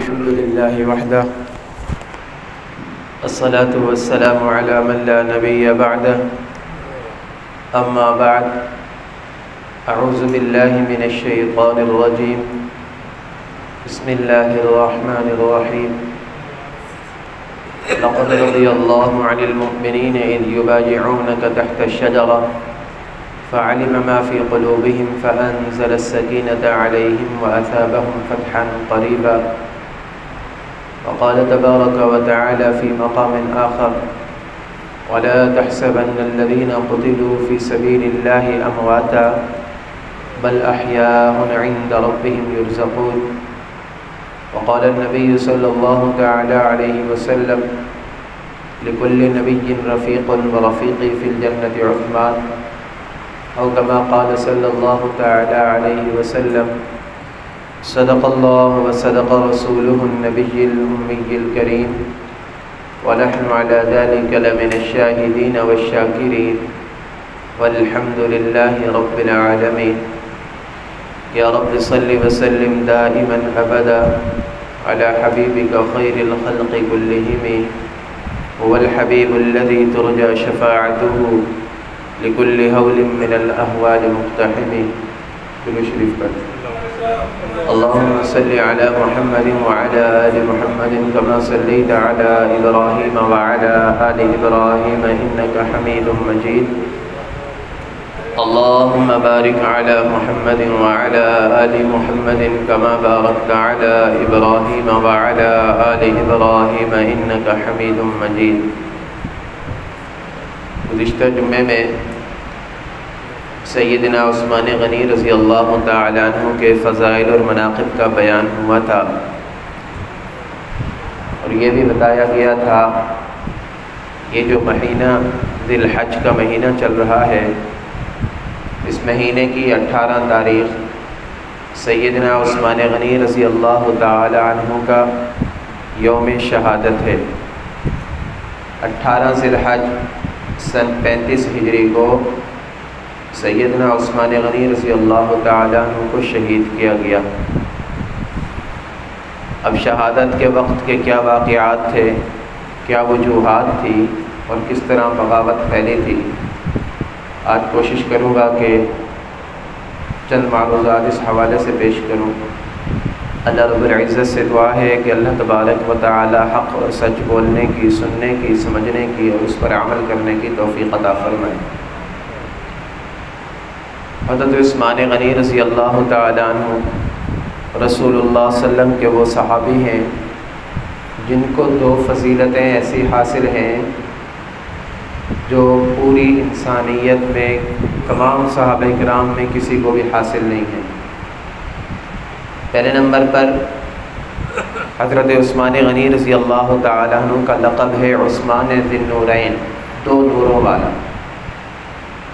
الحمد لله وحده الصلاة والسلام على من لا نبي بعده أما بعد أعوذ بالله من الشيطان الرجيم بسم الله الرحمن الرحيم لقد رضي الله عن المؤمنين إذ يبايعونك تحت الشجرة فعلم ما في قلوبهم فأنزل السكينة عليهم وأثابهم فتحا قريبا وقال تبارك وتعالى في مقام آخر ولا تحسبن الذين قتلوا في سبيل الله أمواتا بل أحياء عند ربهم يرزقون وقال النبي صلى الله تعالى عليه وسلم لكل نبي رفيق ورفيقي في الجنة عثمان أو كما قال صلى الله تعالى عليه وسلم صدق الله وصدق رسوله النبي الأمي الكريم ونحن على ذلك لمن الشاهدين والشاكرين والحمد لله رب العالمين يا رب صل وسلم دائما أبدا على حبيبك خير الخلق كلهم هو الحبيب الذي ترجى شفاعته لكل هول من الأهوال مقتحم كل شريف قد اللهم صل على محمد وعلى آل محمد كما صليت على إبراهيم وعلى آل إبراهيم إنك حميد مجيد اللهم بارك على محمد وعلى آل محمد كما باركت على إبراهيم وعلى آل إبراهيم إنك حميد مجيد گزشتہ جمعے میں سیدنا عثمان غنی رضی اللہ تعالیٰ عنہ کے فضائل اور مناقب کا بیان ہوا تھا اور یہ بھی بتایا گیا تھا یہ جو مہینہ ذی الحج کا مہینہ چل رہا ہے اس مہینے کی 18 تاریخ سیدنا عثمان غنی رضی اللہ تعالی عنہ کا یوم شہادت ہے۔ 18 ذی الحج سن 35 ہجری کو سیدنا عثمان غنی رضی اللہ تعالی عنہ کو شہید کیا گیا۔ اب شہادت کے وقت کے کیا واقعات تھے، کیا وجوہات تھی اور کس طرح بغاوت پھیلی تھی، آج کوشش کروں گا کہ چند معروضات اس حوالے سے پیش کروں۔ اللہ رب العزت سے دعا ہے کہ اللہ تبارک و تعالی حق اور سچ بولنے کی، سننے کی، سمجھنے کی اور اس پر عمل کرنے کی توفیق عطا فرمائے۔ حضرت عثمان غنی رضی اللہ تعالی عنہ رسول اللہ صلی اللہ علیہ وسلم کے وہ صحابی ہیں جن کو 2 فضیلتیں ایسی حاصل ہیں جو پوری انسانیت میں تمام صحابہ کرام میں کسی کو بھی حاصل نہیں ہے۔ پہلے نمبر پر حضرت عثمان غنی رضی اللہ تعالیٰ عنہ کا لقب ہے عثمان ذی النورین، 2 نوروں والا۔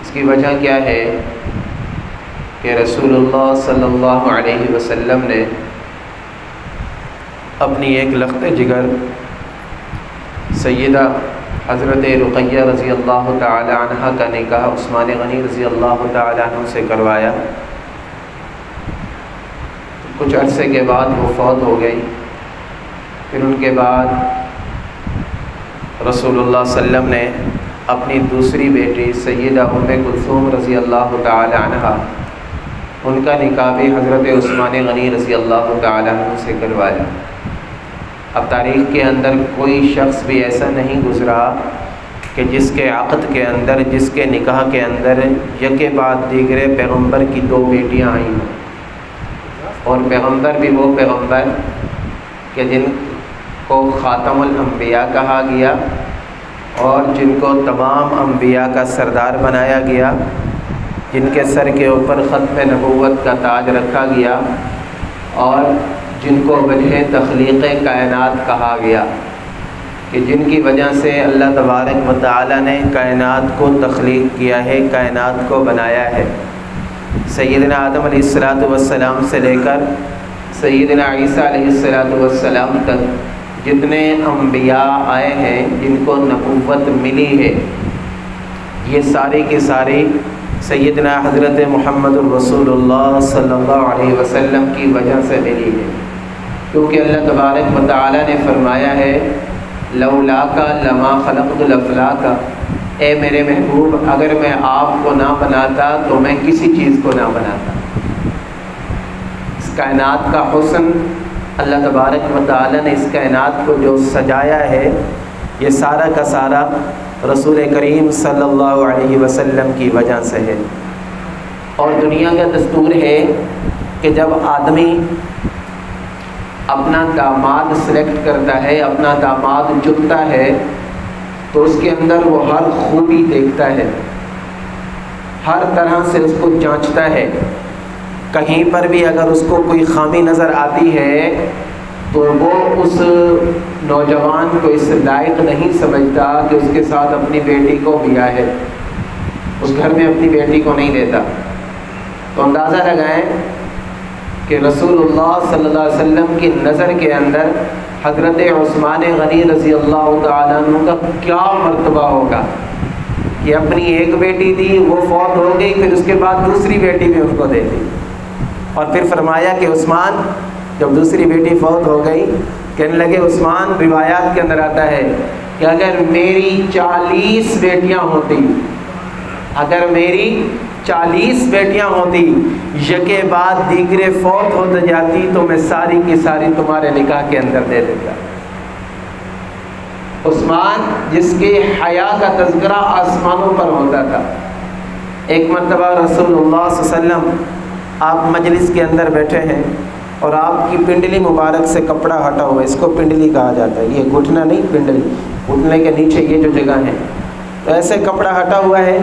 اس کی وجہ کیا ہے کہ رسول اللہ صلی اللہ علیہ وسلم نے اپنی ایک لخت جگر سیدہ حضرت رقیہ رضی اللہ تعالی عنہ کا نکاح عثمان غنی رضی اللہ تعالی عنہ سے کروایا۔ کچھ عرصے کے بعد وہ فوت ہو گئی۔ پھر ان کے بعد رسول اللہ صلی اللہ علیہ وسلم نے اپنی دوسری بیٹی سیدہ ام کلثوم رضی اللہ تعالی عنہ ان کا نکاح بھی حضرت عثمان غنی رضی اللہ تعالی عنہ سے کروایا۔ اب تاریخ کے اندر کوئی شخص بھی ایسا نہیں گزرا کہ جس کے عقد کے اندر، جس کے نکاح کے اندر یکے بعد دیگرے پیغمبر کی 2 بیٹیاں آئیں ہوں، اور پیغمبر بھی وہ پیغمبر کہ جن کو خاتم الانبیاء کہا گیا اور جن کو تمام انبیاء کا سردار بنایا گیا، جن کے سر کے اوپر ختم نبوت کا تاج رکھا گیا اور جن کو وجہ تخلیق کائنات کہا گیا، کہ جن کی وجہ سے اللہ تبارک و تعالی نے کائنات کو تخلیق کیا ہے، کائنات کو بنایا ہے۔ سیدنا آدم علیہ السلام سے لے کر سیدنا عیسیٰ علیہ السلام تک جتنے انبیاء آئے ہیں جن کو نبوت ملی ہے، یہ ساری کی ساری سیدنا حضرت محمد الرسول اللہ صلی اللہ علیہ وسلم کی وجہ سے ملی ہے۔ کیونکہ اللہ تبارک و تعالیٰ نے فرمایا ہے لولاک لما خلقت الافلاک، اے میرے محبوب اگر میں آپ کو نہ بناتا تو میں کسی چیز کو نہ بناتا۔ اس کائنات کا حسن اللہ تبارک و تعالیٰ نے اس کائنات کو جو سجایا ہے یہ سارا کا سارا رسول کریم صلی اللہ علیہ وسلم کی وجہ سے ہے۔ اور دنیا کا دستور ہے کہ جب آدمی اپنا داماد سلیکٹ کرتا ہے، اپنا داماد چنتا ہے، تو اس کے اندر وہ ہر خوبی دیکھتا ہے، ہر طرح سے اس کو جانچتا ہے۔ کہیں پر بھی اگر اس کو کوئی خامی نظر آتی ہے تو وہ اس نوجوان کو اس لائق نہیں سمجھتا کہ اس کے ساتھ اپنی بیٹی کو بیاہ ہے، اس گھر میں اپنی بیٹی کو نہیں دیتا۔ تو اندازہ لگائیں کہ رسول اللہ صلی اللہ علیہ وسلم کی نظر کے اندر حضرت عثمان غنی رضی اللہ تعالیٰ عنہ کا کیا مرتبہ ہوگا کہ اپنی ایک بیٹی تھی وہ فوت ہو گئی، پھر اس کے بعد دوسری بیٹی بھی ان کو دے دی، اور پھر فرمایا کہ عثمان جب دوسری بیٹی فوت ہو گئی کہنے لگے عثمان، روایات کے اندر آتا ہے کہ اگر میری 40 بیٹیاں ہوتی، اگر میری 40 بیٹیاں ہوتی، یکے بعد دیگرے فوت ہو جاتی تو میں ساری کی ساری تمہارے نکاح کے اندر دے دیتا۔ عثمان جس کے حیا کا تذکرہ آسمانوں پر ہوتا تھا۔ ایک مرتبہ رسول اللہ صلی اللہ علیہ وسلم آپ مجلس کے اندر بیٹھے ہیں اور آپ کی پنڈلی مبارک سے کپڑا ہٹا ہوا ہے، اس کو پنڈلی کہا جاتا ہے، یہ گھٹنا نہیں، پنڈلی، گھٹنے کے نیچے یہ جو جگہ ہے، تو ایسے کپڑا ہٹا ہوا ہے۔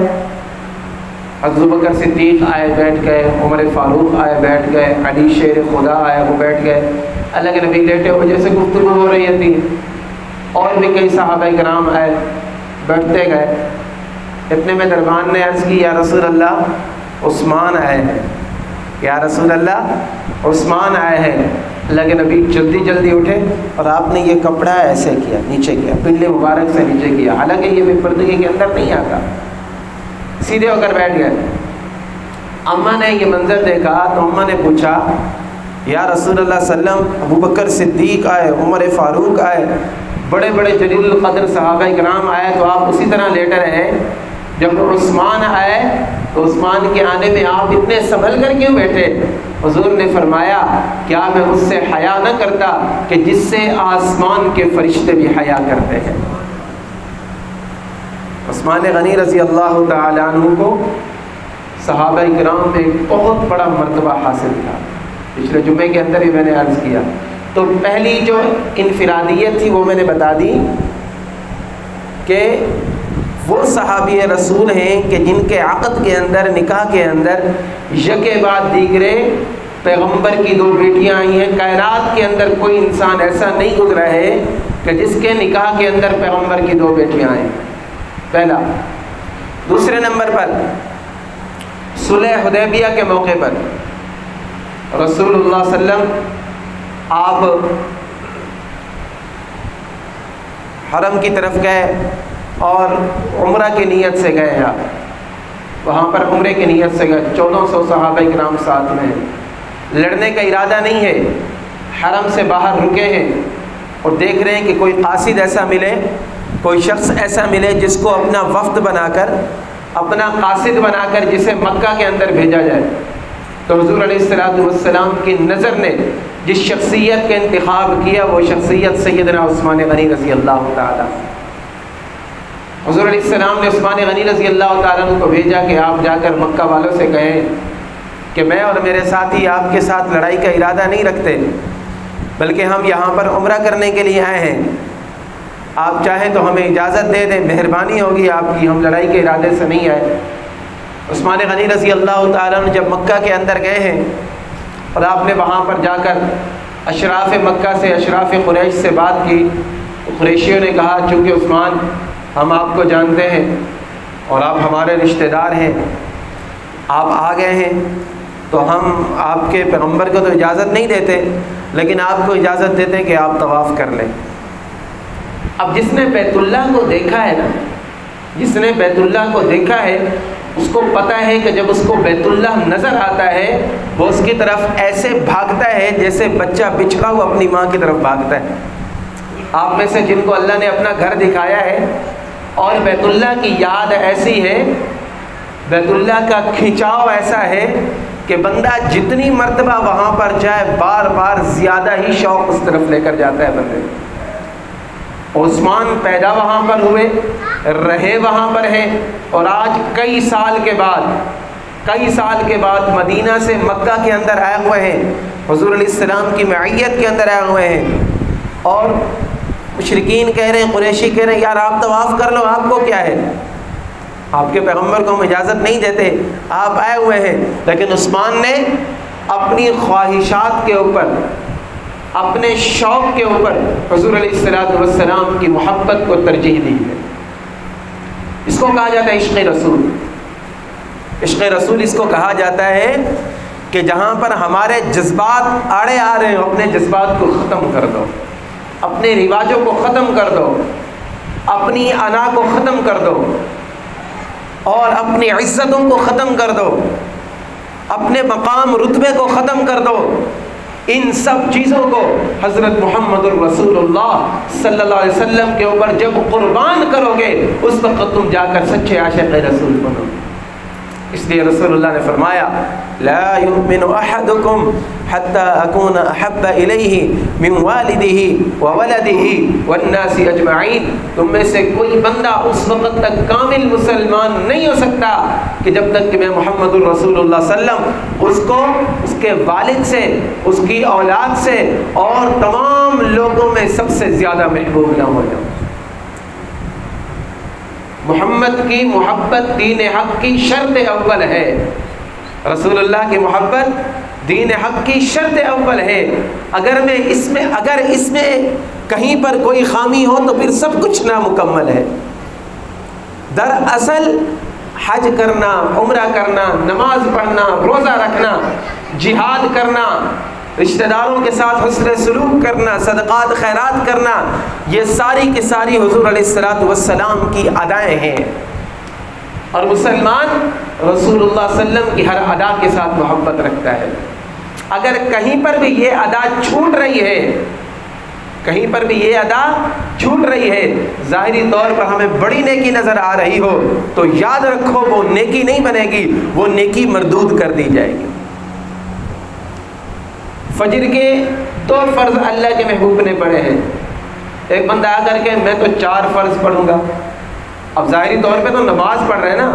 حضرت ابوبکر صدیق آئے بیٹھ گئے، عمر فاروق آئے بیٹھ گئے، علی شیر خدا آئے وہ بیٹھ گئے، اللہ کے نبی لیٹے ہوئے جیسے گفتگو ہو رہی تھی، اور بھی کئی صحابہ کرام آئے بیٹھتے گئے۔ اتنے میں دربان نے عرض کی یا رسول اللہ عثمان آئے ہیں، یا رسول اللہ عثمان آئے ہیں۔ اللہ کے نبی جلدی جلدی اٹھے اور آپ نے یہ کپڑا ایسے کیا، نیچے کیا، پنڈلی مبارک سے نیچے کیا، حالانکہ یہ بے پردگی کے اندر نہیں آتا، سیدھے ہو کر بیٹھ گئے۔ اماں نے یہ منظر دیکھا تو اماں نے پوچھا یا رسول اللہ صلی اللہ علیہ وسلم، ابوبکر صدیق آئے، عمر فاروق آئے، بڑے بڑے جلیل القدر صحابہ کرام آئے، تو آپ اسی طرح لیٹے رہے۔ جب عثمان آئے تو عثمان کے آنے میں آپ اتنے سنبھل کر کیوں بیٹھے؟ حضور نے فرمایا کیا میں اس سے حیا نہ کرتا کہ جس سے آسمان کے فرشتے بھی حیا کرتے ہیں۔ عثمان غنی رضی اللہ تعالیٰ عنہ کو صحابہ کرام میں ایک بہت بڑا مرتبہ حاصل تھا، پچھلے جمعے کے اندر ہی میں نے عرض کیا۔ تو پہلی جو انفرادیت تھی وہ میں نے بتا دی کہ وہ صحابی رسول ہیں کہ جن کے عقد کے اندر، نکاح کے اندر یکے بعد دیگرے پیغمبر کی 2 بیٹیاں آئی ہیں۔ کائنات کے اندر کوئی انسان ایسا نہیں گزرا ہے کہ جس کے نکاح کے اندر پیغمبر کی 2 بیٹیاں آئیں، پہلا۔ دوسرے نمبر پر صلح حدیبیہ کے موقع پر رسول اللہ صلی اللہ علیہ وسلم آپ حرم کی طرف گئے اور عمرہ کی نیت سے گئے ہیں، وہاں پر عمرے کی نیت سے گئے، 1400 صحابہ کرام ساتھ میں ہیں، لڑنے کا ارادہ نہیں ہے، حرم سے باہر رکے ہیں اور دیکھ رہے ہیں کہ کوئی قاصد ایسا ملے، کوئی شخص ایسا ملے جس کو اپنا وفد بنا کر، اپنا قاصد بنا کر جسے مکہ کے اندر بھیجا جائے۔ تو حضور علیہ السلام کی نظر نے جس شخصیت کا انتخاب کیا وہ شخصیت سیدنا عثمان غنی رضی اللہ تعالیٰ۔ حضور علیہ السلام نے عثمان غنی رضی اللہ تعالیٰ کو بھیجا کہ آپ جا کر مکہ والوں سے کہیں کہ میں اور میرے ساتھی آپ کے ساتھ لڑائی کا ارادہ نہیں رکھتے، بلکہ ہم یہاں پر عمرہ کرنے کے لیے آئے ہیں، آپ چاہیں تو ہمیں اجازت دے دیں، مہربانی ہوگی آپ کی، ہم لڑائی کے ارادے سے نہیں آئے۔ عثمان غنی رضی اللہ تعالیٰ عنہ جب مکہ کے اندر گئے ہیں اور آپ نے وہاں پر جا کر اشراف مکہ سے، اشراف قریش سے بات کی، قریشیوں نے کہا چونکہ عثمان ہم آپ کو جانتے ہیں اور آپ ہمارے رشتہ دار ہیں، آپ آ گئے ہیں تو ہم آپ کے پیغمبر کو تو اجازت نہیں دیتے، لیکن آپ کو اجازت دیتے ہیں کہ آپ طواف کر لیں۔ اب جس نے بیت اللہ کو دیکھا ہے نا، جس نے بیت اللہ کو دیکھا ہے اس کو پتہ ہے کہ جب اس کو بیت اللہ نظر آتا ہے وہ اس کی طرف ایسے بھاگتا ہے جیسے بچہ بچھڑا ہوا اپنی ماں کی طرف بھاگتا ہے۔ آپ میں سے جن کو اللہ نے اپنا گھر دکھایا ہے اور بیت اللہ کی یاد ایسی ہے، بیت اللہ کا کھنچاؤ ایسا ہے کہ بندہ جتنی مرتبہ وہاں پر جائے بار بار زیادہ ہی شوق اس طرف لے کر جاتا ہے بندے۔ عثمان پیدا وہاں پر ہوئے، رہے وہاں پر ہیں، اور آج کئی سال کے بعد مدینہ سے مکہ کے اندر آئے ہوئے ہیں، حضور علیہ السلام کی معیت کے اندر آئے ہوئے ہیں، اور مشرکین کہہ رہے ہیں، قریشی کہہ رہے ہیں یار آپ طواف کر لو، آپ کو کیا ہے، آپ کے پیغمبر کو ہم اجازت نہیں دیتے، آپ آئے ہوئے ہیں۔ لیکن عثمان نے اپنی خواہشات کے اوپر، اپنے شوق کے اوپر حضور علیہ السلام کی محبت کو ترجیح دی ہے۔ اس کو کہا جاتا ہے عشق رسول۔ عشق رسول اس کو کہا جاتا ہے کہ جہاں پر ہمارے جذبات آڑے آ رہے ہیں اپنے جذبات کو ختم کر دو، اپنے رواجوں کو ختم کر دو، اپنی انا کو ختم کر دو، اور اپنی عزتوں کو ختم کر دو، اپنے مقام رتبے کو ختم کر دو۔ ان سب چیزوں کو حضرت محمد الرسول اللہ صلی اللہ علیہ وسلم کے اوپر جب قربان کرو گے اس وقت تم جا کر سچے عاشق رسول بنو گے۔ اس لیے رسول اللہ نے فرمایا لا یؤمن احدکم حتی اکون احب الیہ من والدہ وولدہ والناس اجمعین، تم میں سے کوئی بندہ اس وقت تک کامل مسلمان نہیں ہو سکتا کہ جب تک کہ میں محمد الرسول اللہ صلی اللہ علیہ وسلم اس کو اس کے والد سے، اس کی اولاد سے اور تمام لوگوں میں سب سے زیادہ محبوب نہ ہو جاؤں۔ محمد کی محبت دین حق کی شرط اول ہے، رسول اللہ کی محبت دین حق کی شرط اول ہے۔ اگر اس میں کہیں پر کوئی خامی ہو تو پھر سب کچھ نامکمل ہے۔ دراصل حج کرنا، عمرہ کرنا، نماز پڑھنا، روزہ رکھنا، جہاد کرنا، رشتہ داروں کے ساتھ حسن سلوک کرنا، صدقات خیرات کرنا، یہ ساری کی ساری حضور علیہ السلام کی ادائیں ہیں، اور مسلمان رسول اللہ صلی اللہ علیہ وسلم کی ہر ادا کے ساتھ محبت رکھتا ہے۔ اگر کہیں پر بھی یہ ادا چھوٹ رہی ہے، کہیں پر بھی یہ ادا چھوٹ رہی ہے، ظاہری طور پر ہمیں بڑی نیکی نظر آ رہی ہو تو یاد رکھو وہ نیکی نہیں بنے گی، وہ نیکی مردود کر دی جائے گی۔ فجر کے 2 فرض اللہ کے محبوب نے پڑھے ہیں، ایک بندہ آ کر کے میں تو 4 فرض پڑھوں گا، اب ظاہری طور پہ تو نماز پڑھ رہے ہیں نا،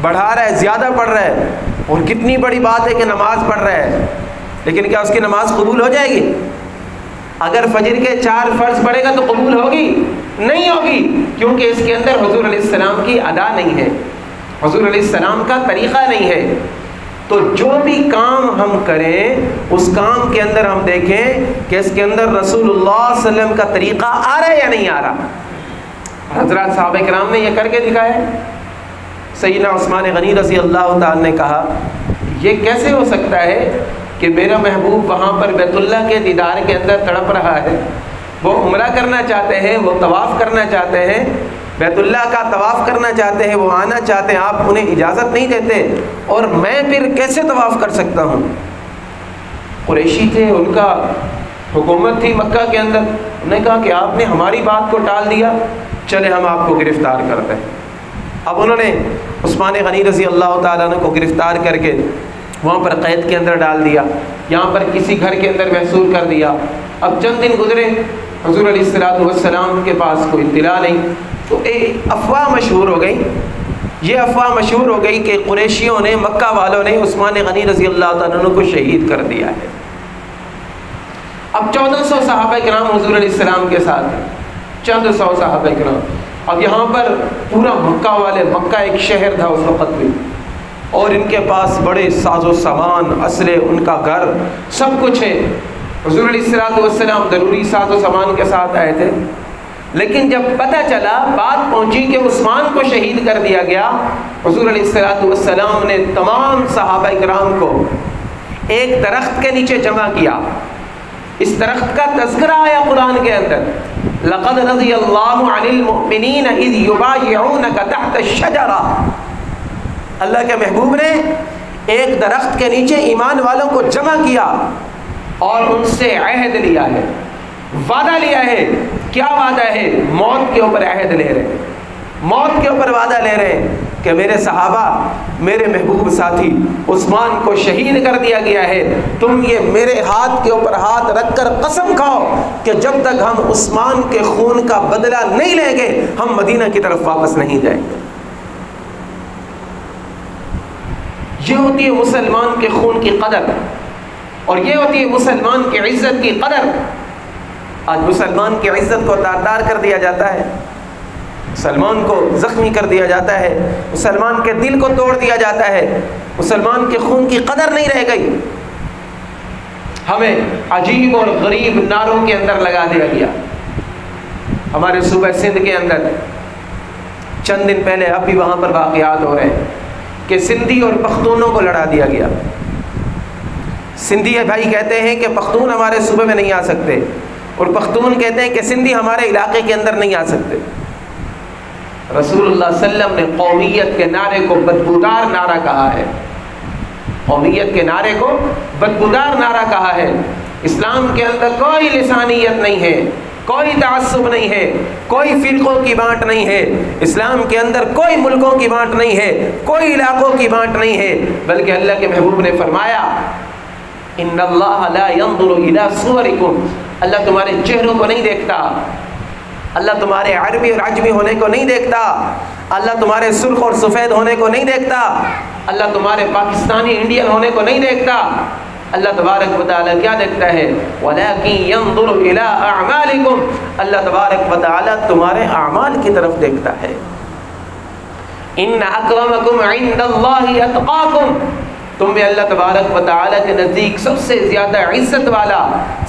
بڑھا رہا ہے، زیادہ پڑھ رہا ہے، اور کتنی بڑی بات ہے کہ نماز پڑھ رہا ہے، لیکن کیا اس کی نماز قبول ہو جائے گی؟ اگر فجر کے 4 فرض پڑھے گا تو قبول ہوگی؟ نہیں ہوگی، کیونکہ اس کے اندر حضور علیہ السلام کی ادا نہیں ہے، حضور علیہ السلام کا طریقہ نہیں ہے۔ تو جو بھی کام ہم کریں اس کام کے اندر ہم دیکھیں کہ اس کے اندر رسول اللہ صلی اللہ علیہ وسلم کا طریقہ آ رہا ہے یا نہیں آ رہا۔ حضرات صحابہ کرام نے یہ کر کے دکھایا ہے۔ سیدنا عثمان غنی رضی اللہ تعالی نے کہا یہ کیسے ہو سکتا ہے کہ میرا محبوب وہاں پر بیت اللہ کے دیدار کے اندر تڑپ رہا ہے، وہ عمرہ کرنا چاہتے ہیں، وہ طواف کرنا چاہتے ہیں، بیت اللہ کا طواف کرنا چاہتے ہیں، وہ آنا چاہتے ہیں، آپ انہیں اجازت نہیں دیتے، اور میں پھر کیسے طواف کر سکتا ہوں؟ قریشی تھے، ان کا حکومت تھی مکہ کے اندر، انہوں نے کہا کہ آپ نے ہماری بات کو ٹال دیا، چلے ہم آپ کو گرفتار کرتے ہیں۔ اب انہوں نے عثمان غنی رضی اللہ تعالیٰ عنہ کو گرفتار کر کے وہاں پر قید کے اندر ڈال دیا، یہاں پر کسی گھر کے اندر محصور کر دیا۔ اب چند دن گزرے، حضور علیہ السلام کے پاس کوئی اطلاع نہیں، تو ایک افواہ مشہور ہو گئی، یہ افواہ مشہور ہو گئی کہ قریشیوں نے، مکہ والوں نے عثمان غنی رضی اللہ تعالیٰ عنہ کو شہید کر دیا ہے۔ اب 1400 صحابہ کرام حضور علیہ السلام کے ساتھ، چند 100 صحابہ کرام، اب یہاں پر پورا مکہ والے، مکہ ایک شہر تھا اس وقت بھی، اور ان کے پاس بڑے ساز و سامان، اسلحے، ان کا گھر، سب کچھ ہے۔ حضور علیہ السلام ضروری ساز و سامان کے ساتھ آئے تھے، لیکن جب پتہ چلا، بات پہنچی کہ عثمان کو شہید کر دیا گیا، حضور علیہ السلام نے تمام صحابہ کرام کو ایک درخت کے نیچے جمع کیا۔ اس درخت کا تذکرہ آیا قرآن کے اندر، لقد رضی اللہ عن المؤمنین اذ یبایعونک تحت الشجرہ، اللہ کے محبوب نے ایک درخت کے نیچے ایمان والوں کو جمع کیا اور ان سے عہد لیا ہے، وعدہ لیا ہے۔ کیا وعدہ ہے؟ موت کے اوپر عہد لے رہے ہیں، موت کے اوپر وعدہ لے رہے ہیں کہ میرے صحابہ، میرے محبوب ساتھی عثمان کو شہید کر دیا گیا ہے، تم یہ میرے ہاتھ کے اوپر ہاتھ رکھ کر قسم کھاؤ کہ جب تک ہم عثمان کے خون کا بدلہ نہیں لیں گے ہم مدینہ کی طرف واپس نہیں جائیں گے۔ یہ ہوتی ہے مسلمان کے خون کی قدر، اور یہ ہوتی ہے مسلمان کی عزت کی قدر۔ آج مسلمان کی عزت کو تار کر دیا جاتا ہے، مسلمان کو زخمی کر دیا جاتا ہے، مسلمان کے دل کو توڑ دیا جاتا ہے، مسلمان کے خون کی قدر نہیں رہ گئی، ہمیں عجیب اور غریب نعروں کے اندر لگا دیا گیا۔ ہمارے صوبہ سندھ کے اندر چند دن پہلے اب بھی وہاں پر واقعات ہو رہے ہیں کہ سندھی اور پختونوں کو لڑا دیا گیا۔ سندھی بھائی کہتے ہیں کہ پختون ہمارے صوبے میں نہیں آ سکتے، اور پختون کہتے ہیں کہ سندھی ہمارے علاقے کے اندر نہیں آ سکتے۔ رسول اللہ صلی اللہ علیہ وسلم نے قومیت کے نعرے کو بدبودار نعرہ کہا ہے، قومیت کے نعرے کو بدبودار نعرہ کہا ہے۔ اسلام کے اندر کوئی لسانیت نہیں ہے، کوئی تعصب نہیں ہے، کوئی فرقوں کی بانٹ نہیں ہے، اسلام کے اندر کوئی ملکوں کی بانٹ نہیں ہے، کوئی علاقوں کی بانٹ نہیں ہے، بلکہ اللہ کے محبوب نے فرمایا ان اللہ لا ينظر الى صورکم، اللہ تمہارے چہروں کو نہیں دیکھتا، اللہ تمہارے عربی اور عجمی ہونے کو نہیں دیکھتا، اللہ تمہارے سرخ اور سفید ہونے کو نہیں دیکھتا، اللہ تمہارے پاکستانی انڈین ہونے کو نہیں دیکھتا، اللہ تبارک و تعالیٰ کیا دیکھتا ہے؟ وَلَكِنْ يَنظُرُ إِلَىٰ أَعْمَالِكُمْ، اللہ تبارک و تعالیٰ تمہارے اعمال کی طرف دیکھتا ہے۔ إِنَّ أَكْرَمَكُمْ عِنْدَ اللَّهِ أَتْقَاكُمْ، تم میں اللہ تبارک و تعالیٰ کے نزدیک سب سے زیادہ عزت والا،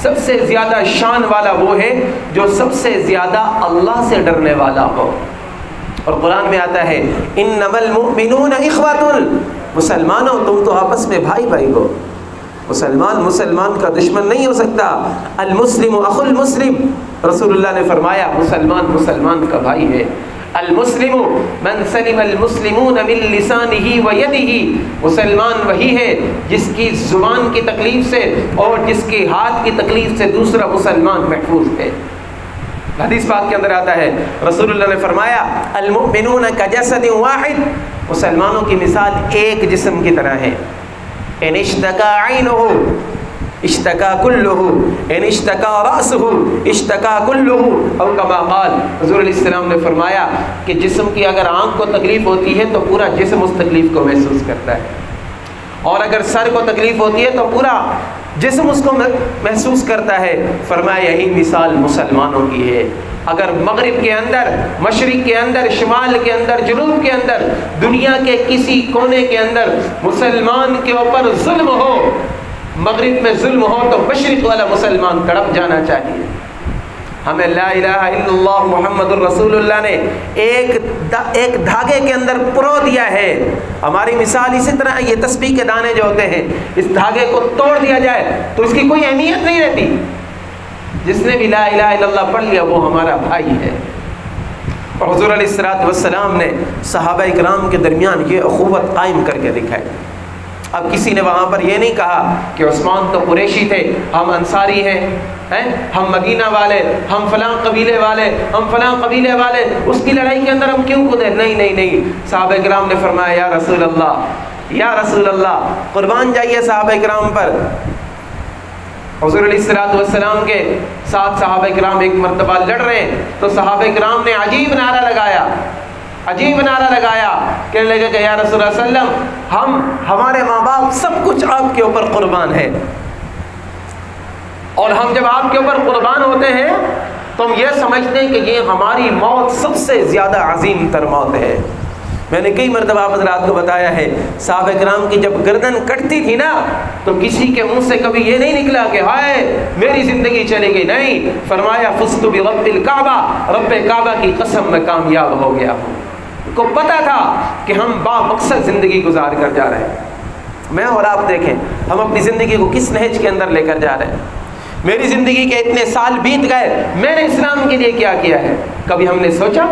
سب سے زیادہ شان والا وہ ہے جو سب سے زیادہ اللہ سے ڈرنے والا ہو۔ اور قرآن میں آتا ہے انما المؤمنون اخوۃ، مسلمانوں تم تو آپس میں بھائی بھائی ہو، مسلمان کا دشمن نہیں ہو سکتا، المسلم اخو المسلم، رسول اللہ نے فرمایا مسلمان کا بھائی ہے۔ المسلم من سلم المسلمون من لسانه ويده، مسلمان وہی ہے جس کی زبان کی تکلیف سے اور جس کے ہاتھ کی تکلیف سے دوسرا مسلمان محفوظ ہے۔ حدیث پاک کے اندر آتا ہے رسول اللہ نے فرمایا المؤمنون کجسد واحد، مسلمانوں کی مثال ایک جسم کی طرح ہے، ان اشتکا عینہ اشتکا کلہ، ان اشتکا رأسہ اشتکا کلہ، او کما قال، حضور علیہ السلام نے فرمایا کہ جسم کی اگر آنکھ کو تکلیف ہوتی ہے تو پورا جسم اس تکلیف کو محسوس کرتا ہے، اور اگر سر کو تکلیف ہوتی ہے تو پورا جسم اس کو محسوس کرتا ہے۔ فرمایا یہی مثال مسلمانوں کی ہے، اگر مغرب کے اندر، مشرق کے اندر، شمال کے اندر، جنوب کے اندر، دنیا کے کسی کونے کے اندر مسلمان کے اوپر ظلم ہو، مغرب میں ظلم ہو تو مشرق والا مسلمان تڑپ جانا چاہیے۔ ہمیں لا الہ الا اللہ محمد الرسول اللہ نے ایک دھاگے کے اندر پرو دیا ہے۔ ہماری مثال اسی طرح یہ تسبیح کے دانے جو ہوتے ہیں، اس دھاگے کو توڑ دیا جائے تو اس کی کوئی اہمیت نہیں رہتی، جس نے بھی لا الہ الا اللہ پڑھ لیا وہ ہمارا بھائی ہے۔ اور حضور علیہ الصلوۃ والسلام نے صحابہ اکرام کے درمیان یہ اخوت قائم کر کے دکھائی۔ اب کسی نے وہاں پر یہ نہیں کہا کہ عثمان تو قریشی تھے، ہم انصاری ہیں، ہم مدینہ والے، ہم فلاں قبیلے والے، ہم فلاں قبیلے والے، اس کی لڑائی کے اندر ہم کیوں کودے؟ نہیں، صحابہ کرام نے فرمایا یا رسول اللہ قربان جائیے صحابہ کرام پر۔ حضور علیہ الصلوۃ والسلام کے ساتھ صحابہ کرام ایک مرتبہ لڑ رہے ہیں تو صحابہ کرام نے عجیب نعرہ لگایا، کہنے لگے کہ یا رسول اللہ صلی اللہ علیہ وسلم ہمارے ماں باپ سب کچھ آپ کے اوپر قربان ہے، اور ہم جب آپ کے اوپر قربان ہوتے ہیں تو ہم یہ سمجھتے ہیں کہ یہ ہماری موت سب سے زیادہ عظیم تر موت ہے۔ میں نے کئی مرتبہ آپ حضرات کو بتایا ہے، صحابہ کرام کی جب گردن کٹتی تھی نا تو کسی کے منہ سے کبھی یہ نہیں نکلا کہ ہائے میری زندگی چلے گئی، نہیں، فرمایا فزت برب الکعبہ، رب کعبہ کی قسم میں کامیاب ہو گیا ہوں۔ کو پتا تھا کہ ہم با مقصد زندگی گزار کر جا رہے ہیں۔ میں اور آپ دیکھیں ہم اپنی زندگی کو کس نہج کے اندر لے کر جا رہے ہیں۔ میری زندگی کے اتنے سال بیت گئے، میں نے اسلام کے لیے کیا کیا ہے؟ کبھی ہم نے سوچا؟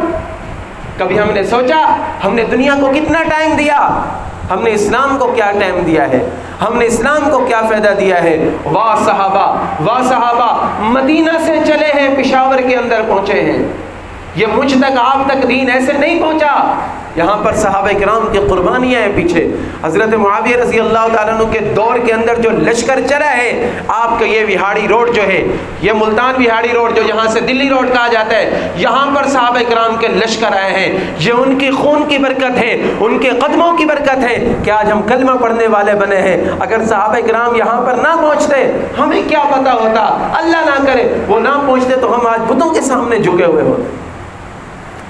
کبھی ہم نے سوچا ہم نے دنیا کو کتنا ٹائم دیا، ہم نے اسلام کو کیا ٹائم دیا ہے، ہم نے اسلام کو کیا فائدہ دیا ہے؟ واہ صحابہ، واہ صحابہ، مدینہ سے چلے ہیں پشاور کے اندر پہنچے ہیں، یہ مجھ تک آپ تک دین ایسے نہیں پہنچا، یہاں پر صحابہ کرام کی قربانیاں ہیں پیچھے۔ حضرت معاویہ رضی اللہ تعالیٰ عنہ کے دور کے اندر جو لشکر چلا ہے، آپ کا یہ وہاڑی روڈ جو ہے، یہ ملتان وہاڑی روڈ جو یہاں سے دلی روڈ کہا جاتا ہے، یہاں پر صحابہ کرام کے لشکر آئے ہیں، یہ ان کی خون کی برکت ہے، ان کے قدموں کی برکت ہے کہ آج ہم کلمہ پڑھنے والے بنے ہیں۔ اگر صحابہ کرام یہاں پر نہ پہنچتے، ہمیں کیا پتا ہوتا، اللہ نہ کرے وہ نہ پہنچتے تو ہم آج بتوں کے سامنے جھکے ہوئے ہوتے۔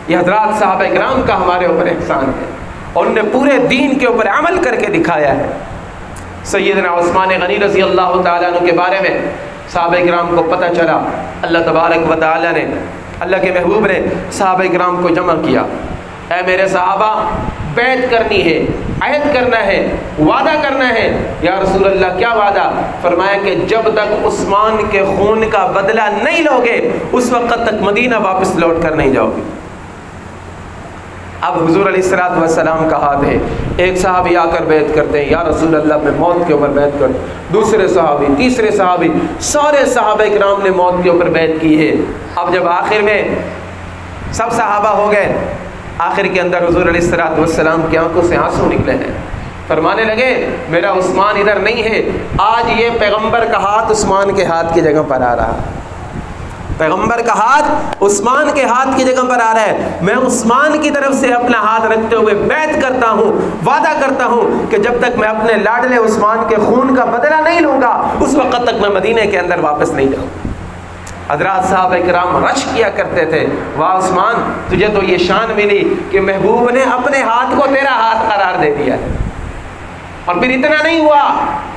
یہ حضرات صحابہ کرام کا ہمارے اوپر احسان ہے، اور انہوں نے پورے دین کے اوپر عمل کر کے دکھایا ہے۔ سیدنا عثمان غنی رضی اللہ تعالیٰ عنہ کے بارے میں صحابہ کرام کو پتہ چلا، اللہ تبارک و تعالیٰ نے، اللہ کے محبوب نے صحابہ کرام کو جمع کیا، اے میرے صحابہ بیعت کرنی ہے، عہد کرنا ہے، وعدہ کرنا ہے۔ یا رسول اللہ کیا وعدہ؟ فرمایا کہ جب تک عثمان کے خون کا بدلہ نہیں لوگے اس وقت تک مدینہ واپس لوٹ کر نہیں جاؤ گے۔ اب حضور علیہ الصلوۃ والسلام کا ہاتھ ہے، ایک صحابی آ کر بیعت کرتے ہیں، یا رسول اللہ میں موت کے اوپر بیعت کرتا ہوں، دوسرے صحابی، تیسرے صحابی، سارے صحابہ کرام نے موت کے اوپر بیعت کی ہے۔ اب جب آخر میں سب صحابہ ہو گئے، آخر کے اندر حضور علیہ الصلوۃ والسلام کی آنکھوں سے آنسو نکلے ہیں، فرمانے لگے میرا عثمان ادھر نہیں ہے، آج یہ پیغمبر کا ہاتھ عثمان کے ہاتھ کی جگہ پر آ رہا ہے، پیغمبر کا ہاتھ عثمان کے ہاتھ کی جگہ پر آ رہا ہے، میں عثمان کی طرف سے اپنا ہاتھ رکھتے ہوئے بیعت کرتا ہوں، وعدہ کرتا ہوں کہ جب تک میں اپنے لاڈلے عثمان کے خون کا بدلہ نہیں لوں گا اس وقت تک میں مدینے کے اندر واپس نہیں جاؤں گا۔ حضرات صحابہ کرام رش کیا کرتے تھے، واہ عثمان تجھے تو یہ شان ملی کہ محبوب نے اپنے ہاتھ کو تیرا ہاتھ قرار دے دیا ہے۔ اور پھر اتنا نہیں ہوا،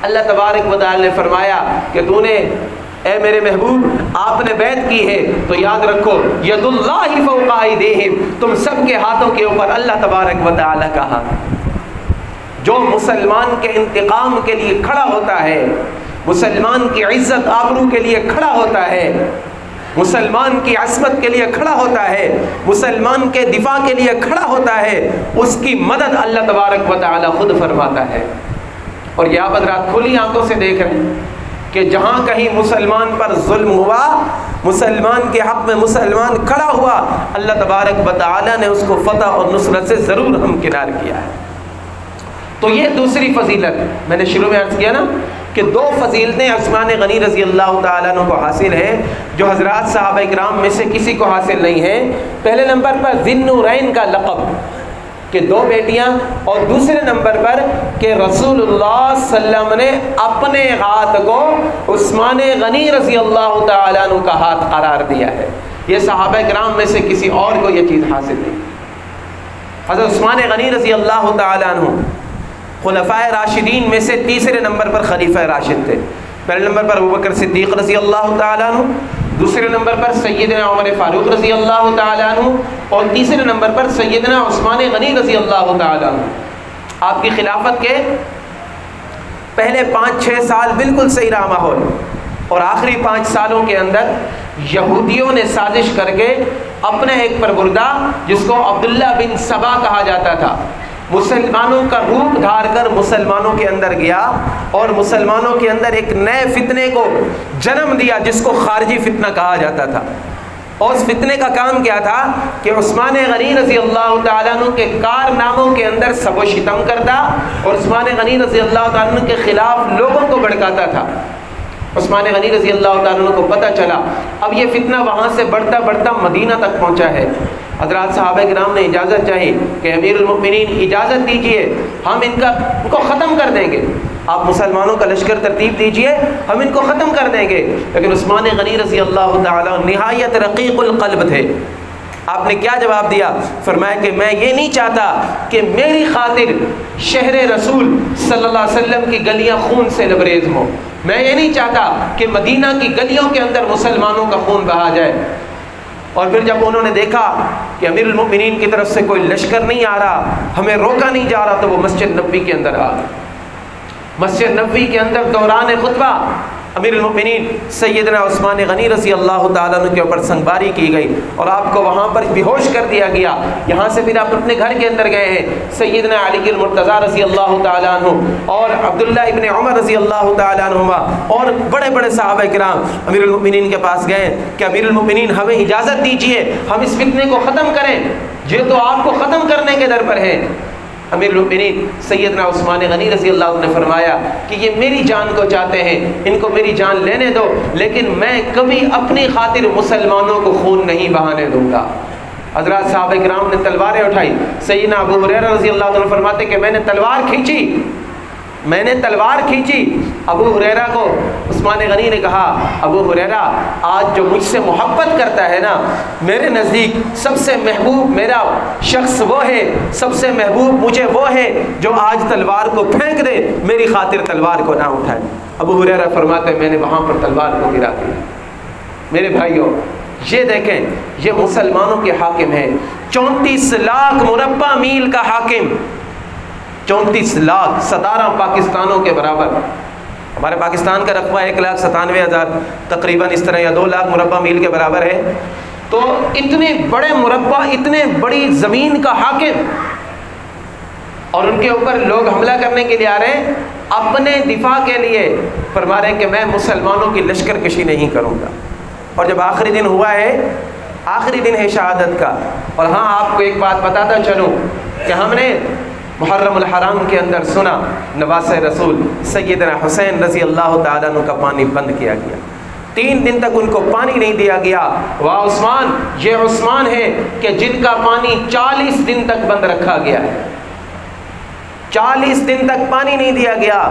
اللہ تبارک و تعالی نے فرمایا کہ تو نے، اے میرے محبوب آپ نے بیعت کی ہے تو یاد رکھو ید اللہ فوق ایدیہم، تم سب کے ہاتھوں کے اوپر اللہ تبارک و تعالی کا ہاتھ۔ جو مسلمان کے انتقام کے لیے کھڑا ہوتا ہے، مسلمان کی عزت آبرو کے لیے کھڑا ہوتا ہے، مسلمان کی عصمت کے لیے کھڑا ہوتا ہے، مسلمان کے دفاع کے لیے کھڑا ہوتا ہے، اس کی مدد اللہ تبارک و تعالی خود فرماتا ہے۔ اور یہ آپ حضرات کھلی آنکھوں سے دیکھ رہے ہیں کہ جہاں کہیں مسلمان پر ظلم ہوا، مسلمان کے حق میں مسلمان کھڑا ہوا، اللہ تبارک و تعالی نے اس کو فتح اور نصرت سے ضرور ہمکنار کیا ہے۔ تو یہ دوسری فضیلت میں نے شروع میں عرض کیا نا کہ دو فضیلتیں عثمان غنی رضی اللہ تعالیٰ عنہ کو حاصل ہیں جو حضرات صحابہ کرام میں سے کسی کو حاصل نہیں ہے۔ پہلے نمبر پر ذی النورین کا لقب کہ دو بیٹیاں، اور دوسرے نمبر پر کہ رسول اللہ صلی اللہ علیہ وسلم نے اپنے ہاتھ کو عثمان غنی رضی اللہ تعالیٰ عنہ کا ہاتھ قرار دیا ہے۔ یہ صحابہ کرام میں سے کسی اور کو یہ چیز حاصل نہیں۔ حضرت عثمان غنی رضی اللہ تعالیٰ عنہ خلفائے راشدین میں سے تیسرے نمبر پر خلیفہ راشد تھے۔ پہلے نمبر پر ابوبکر صدیق رضی اللہ تعالیٰ عنہ، دوسرے نمبر پر سیدنا عمر فاروق رضی اللہ تعالیٰ عنہ، اور تیسرے نمبر پر سیدنا عثمان غنی رضی اللہ تعالیٰ عنہ۔ آپ کی خلافت کے پہلے 5-6 سال بالکل صحیح رہا ماحول، اور آخری 5 سالوں کے اندر یہودیوں نے سازش کر کے اپنے ایک پربردہ جس کو عبداللہ بن سبا کہا جاتا تھا، مسلمانوں کا روپ دھار کر مسلمانوں کے اندر گیا اور مسلمانوں کے اندر ایک نئے فتنے کو جنم دیا جس کو خارجی فتنہ کہا جاتا تھا۔ اور اس فتنے کا کام کیا تھا کہ عثمان غنی رضی اللہ تعالیٰ عنہ کے کارناموں کے اندر سب و شتم کرتا اور عثمان غنی رضی اللہ تعالیٰ عنہ کے خلاف لوگوں کو بھڑکاتا تھا۔ عثمان غنی رضی اللہ تعالیٰ عنہ کو پتہ چلا، اب یہ فتنہ وہاں سے بڑھتا بڑھتا مدینہ تک پہنچا ہے۔ حضرات صحابہ کرام نے اجازت چاہی کہ امیر المؤمنین اجازت دیجئے، ہم ان کو ختم کر دیں گے، آپ مسلمانوں کا لشکر ترتیب دیجئے، ہم ان کو ختم کر دیں گے۔ لیکن عثمان غنی رضی اللہ تعالیٰ نہایت رقیق القلب تھے۔ آپ نے کیا جواب دیا؟ فرمایا کہ میں یہ نہیں چاہتا کہ میری خاطر شہر رسول صلی اللہ علیہ وسلم کی گلیاں خون سے لبریز ہوں، میں یہ نہیں چاہتا کہ مدینہ کی گلیوں کے اندر مسلمانوں کا خون بہا جائے۔ اور پھر جب انہوں نے دیکھا کہ امیر المؤمنین کی طرف سے کوئی لشکر نہیں آ رہا، ہمیں روکا نہیں جا رہا، تو وہ مسجد نبوی کے اندر آ گئے۔ مسجد نبوی کے اندر دوران خطبہ امیر المؤمنین سیدنا عثمان غنی رضی اللہ تعالیٰ عنہ کے اوپر سنگباری کی گئی اور آپ کو وہاں پر بے ہوش کر دیا گیا. یہاں سے پھر آپ اپنے گھر کے اندر گئے ہیں. سیدنا علی المرتضیٰ رضی اللہ تعالیٰ عنہ اور عبداللہ ابن عمر رضی اللہ تعالیٰ عنہما اور بڑے بڑے صحابہ کرام امیر المؤمنین کے پاس گئے کہ امیر المؤمنین ہمیں اجازت دیجیے ہم اس فتنے کو ختم کریں, یہ تو آپ کو ختم کرنے کے در پر ہے. امیر المؤمنین سیدنا عثمان غنی رضی اللہ عنہ نے فرمایا کہ یہ میری جان کو چاہتے ہیں, ان کو میری جان لینے دو, لیکن میں کبھی اپنی خاطر مسلمانوں کو خون نہیں بہانے دوں گا. حضرات صحابہ کرام نے تلواریں اٹھائی. سیدنا ابو ہریرہ رضی اللہ عنہ فرماتے کہ میں نے تلوار کھینچی. ابو ہریرہ کو عثمان غنی نے کہا, ابو ہریرہ آج جو مجھ سے محبت کرتا ہے نا, میرے نزدیک سب سے محبوب میرا شخص وہ ہے, سب سے محبوب مجھے وہ ہے جو آج تلوار کو پھینک دے, میری خاطر تلوار کو نہ اٹھائے. ابو ہریرہ فرماتے میں نے وہاں پر تلوار کو گرا دیا. میرے بھائیوں یہ دیکھیں, یہ مسلمانوں کے حاکم ہیں, 34 لاکھ مربع میل کا حاکم, 34 لاکھ 17 پاکستانوں کے برابر. ہمارے پاکستان کا رقبہ 1,97,000 تقریباً اس طرح, یا 2 لاکھ مربع میل کے برابر ہے. تو اتنے بڑے مربع, اتنے بڑی زمین کا حاکم, اور ان کے اوپر لوگ حملہ کرنے کے لیے آ رہے ہیں, اپنے دفاع کے لیے فرما رہے ہیں کہ میں مسلمانوں کی لشکر کشی نہیں کروں گا. اور جب آخری دن ہوا ہے, آخری دن ہے شہادت کا. اور ہاں آپ کو ایک بات بتاتا چلوں کہ ہم نے محرم الحرام کے اندر سنا نواسہ رسول سیدنا حسین رضی اللہ تعالیٰ عنہ کا پانی بند کیا گیا. 3 دن تک ان کو پانی نہیں دیا گیا. واہ عثمان, یہ عثمان ہے کہ جن کا پانی 40 دن تک بند رکھا گیا ہے. 40 دن تک پانی نہیں دیا گیا.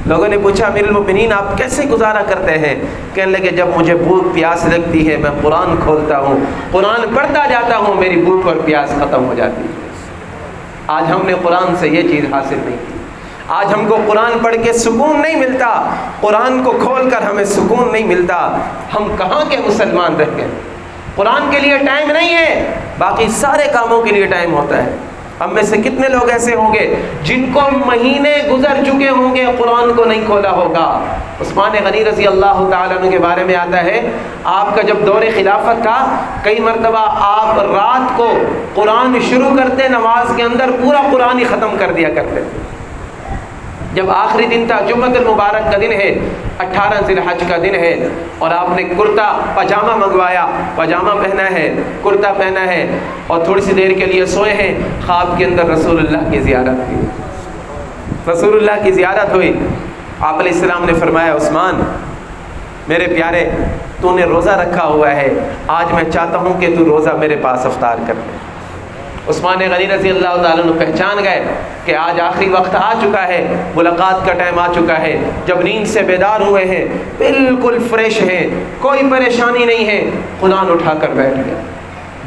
لوگوں نے پوچھا امیر المؤمنین آپ کیسے گزارا کرتے ہیں؟ کہنے لگے جب مجھے بھوک پیاس لگتی ہے میں قرآن کھولتا ہوں, قرآن پڑھتا جاتا ہوں, میری بھوک اور پیاس ختم ہو جاتی ہے. آج ہم نے قرآن سے یہ چیز حاصل نہیں کی. آج ہم کو قرآن پڑھ کے سکون نہیں ملتا, قرآن کو کھول کر ہمیں سکون نہیں ملتا. ہم کہاں کے مسلمان رہ گئے؟ قرآن کے لیے ٹائم نہیں ہے, باقی سارے کاموں کے لیے ٹائم ہوتا ہے. ہم میں سے کتنے لوگ ایسے ہوں گے جن کو مہینے گزر چکے ہوں گے قرآن کو نہیں کھولا ہوگا. عثمان غنی رضی اللہ تعالیٰ عنہ کے بارے میں آتا ہے, آپ کا جب دور خلافت تھا کئی مرتبہ آپ رات کو قرآن شروع کرتے, نماز کے اندر پورا قرآن ہی ختم کر دیا کرتے تھے. جب آخری دن تھا, جمعۃ المبارک کا دن ہے, 18 ذی الحج کا دن ہے, اور آپ نے کرتا پاجامہ منگوایا, پاجامہ پہنا ہے, کرتا پہنا ہے, اور تھوڑی سی دیر کے لیے سوئے ہیں. خواب کے اندر رسول اللہ کی زیارت ہوئی. رسول اللہ کی زیارت ہوئی. آپ علیہ السلام نے فرمایا عثمان میرے پیارے تو نے روزہ رکھا ہوا ہے, آج میں چاہتا ہوں کہ تو روزہ میرے پاس افطار کر لے. عثمان غنی رضی اللہ تعالیٰ عنہ پہچان گئے کہ آج آخری وقت آ چکا ہے, ملاقات کا ٹائم آ چکا ہے. جب نیند سے بیدار ہوئے ہیں بالکل فریش ہیں, کوئی پریشانی نہیں ہے, قرآن اٹھا کر بیٹھ گیا.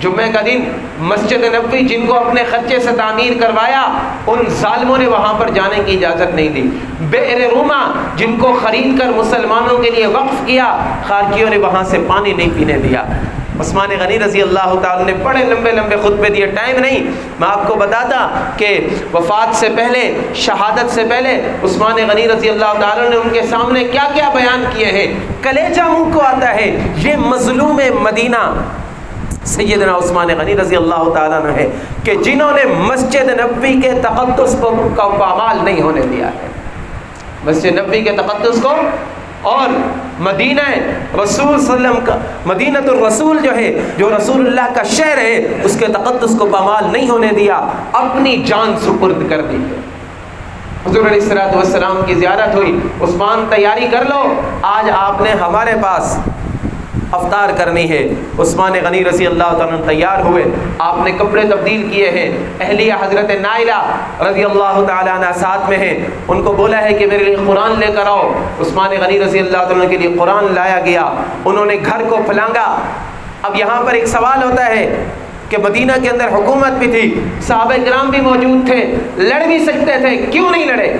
جمعہ کا دن مسجد نبوی جن کو اپنے خرچے سے تعمیر کروایا ان ظالموں نے وہاں پر جانے کی اجازت نہیں دی. بئر روما جن کو خرید کر مسلمانوں کے لیے وقف کیا, خارجیوں نے وہاں سے پانی نہیں پینے دیا. عثمان غنی رضی اللہ تعالیٰ نے بڑے لمبے لمبے خطبے دیے, ٹائم نہیں. میں آپ کو بتاتا کہ وفات سے پہلے, شہادت سے پہلے عثمان غنی رضی اللہ تعالیٰ نے ان کے سامنے کیا کیا بیان کیے ہیں. کلیجہ منہ کو آتا ہے. یہ مظلوم مدینہ سیدنا عثمان غنی رضی اللہ تعالیٰ عنہ ہے کہ جنہوں نے مسجد نبوی کے تقدس کو پامال نہیں ہونے دیا ہے. مسجد نبوی کے تقدس کو اور مدینہ رسول صلی اللہ علیہ وسلم کا, مدینہ الرسول جو ہے, جو رسول اللہ کا شہر ہے, اس کے تقدس کو پامال نہیں ہونے دیا, اپنی جان سپرد کر دی. حضور علیہ الصلوۃ والسلام کی زیارت ہوئی. عثمان تیاری کر لو, آج آپ نے ہمارے پاس افطار کرنی ہے. عثمان غنی رضی اللہ تعالیٰ تیار ہوئے, آپ نے کپڑے تبدیل کیے ہیں. اہلیہ حضرت نائلہ رضی اللہ تعالیٰ عنہ ساتھ میں ہیں, ان کو بولا ہے کہ میرے لیے قرآن لے کر آؤ. عثمان غنی رضی اللہ تعالیٰ کے لیے قرآن لایا گیا. انہوں نے گھر کو پھلانگا. اب یہاں پر ایک سوال ہوتا ہے کہ مدینہ کے اندر حکومت بھی تھی, صحابہ کرام بھی موجود تھے, لڑ بھی سکتے تھے, کیوں نہیں لڑے؟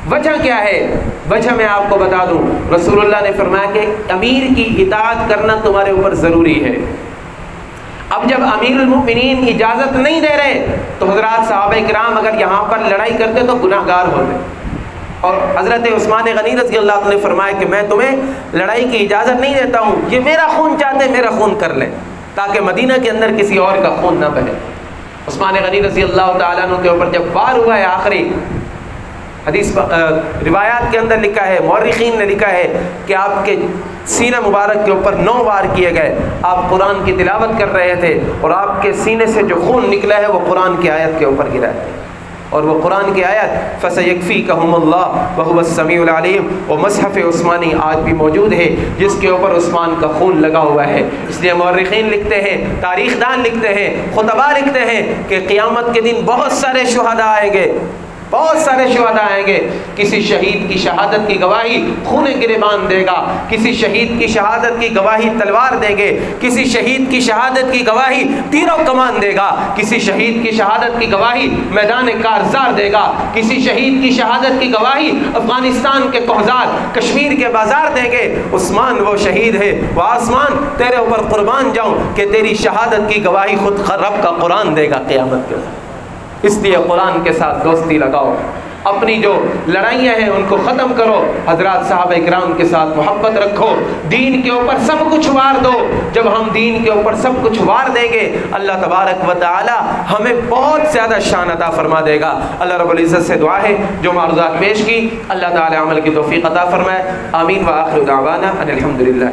وجہ کیا ہے؟ وجہ میں آپ کو بتا دوں. رسول اللہ نے فرمایا کہ امیر کی اطاعت کرنا تمہارے اوپر ضروری ہے. اب جب امیر المؤمنین اجازت نہیں دے رہے تو حضرات صحابہ کرام اگر یہاں پر لڑائی کرتے تو گناہ گار ہوتے. اور حضرت عثمان غنی رضی اللہ عنہ نے فرمایا کہ میں تمہیں لڑائی کی اجازت نہیں دیتا ہوں، یہ میرا خون چاہتے ہیں میرا خون کر لیں، تاکہ مدینہ کے اندر کسی اور کا خون نہ بہے۔ عثمان غنی رضی اللہ تعالیٰ عنہ کے اوپر جب وار ہوا ہے، آخری حدیث روایات کے اندر لکھا ہے، مورخین نے لکھا ہے کہ آپ کے سینہ مبارک کے اوپر 9 وار کیے گئے، آپ قرآن کی تلاوت کر رہے تھے اور آپ کے سینے سے جو خون نکلا ہے وہ قرآن کی آیت کے اوپر گرا ہے، اور وہ قرآن کی آیت فَسَيَكْفِيكَهُمُ اللَّهُ وَهُوَ السَّمِيعُ الْعَلِيمُ وہ مصحف عثمانی آج بھی موجود ہے جس کے اوپر عثمان کا خون لگا ہوا ہے۔ اس لیے مورخین لکھتے ہیں، تاریخ دان لکھتے ہیں، خطباء لکھتے ہیں کہ قیامت کے دن بہت سارے شہداء آئیں گے، بہت سارے شہداء آئیں گے، کسی شہید کی شہادت کی گواہی خون گریبان دے گا، کسی شہید کی شہادت کی گواہی تلوار دیں گے، کسی شہید کی شہادت کی گواہی تیر و کمان دے گا، کسی شہید کی شہادت کی گواہی میدان کارزار دے گا، کسی شہید کی شہادت کی گواہی افغانستان کے کوہزار کشمیر کے بازار دیں گے۔ عثمان وہ شہید ہے، وہ آسمان تیرے اوپر قربان جاؤں کہ تیری شہادت کی گواہی خود رب کا قرآن دے گا قیامت کے دن۔ اس لیے قرآن کے ساتھ دوستی لگاؤ، اپنی جو لڑائیاں ہیں ان کو ختم کرو، حضرات صحابہ اکرام کے ساتھ محبت رکھو، دین کے اوپر سب کچھ وار دو۔ جب ہم دین کے اوپر سب کچھ وار دیں گے اللہ تبارک و تعالی ہمیں بہت زیادہ شان عطا فرما دے گا۔ اللہ رب العزت سے دعا ہے جو معروضات پیش کی اللہ تعالی عمل کی توفیق عطا فرمائے، آمین وآخر دعوانا ان الحمدللہ۔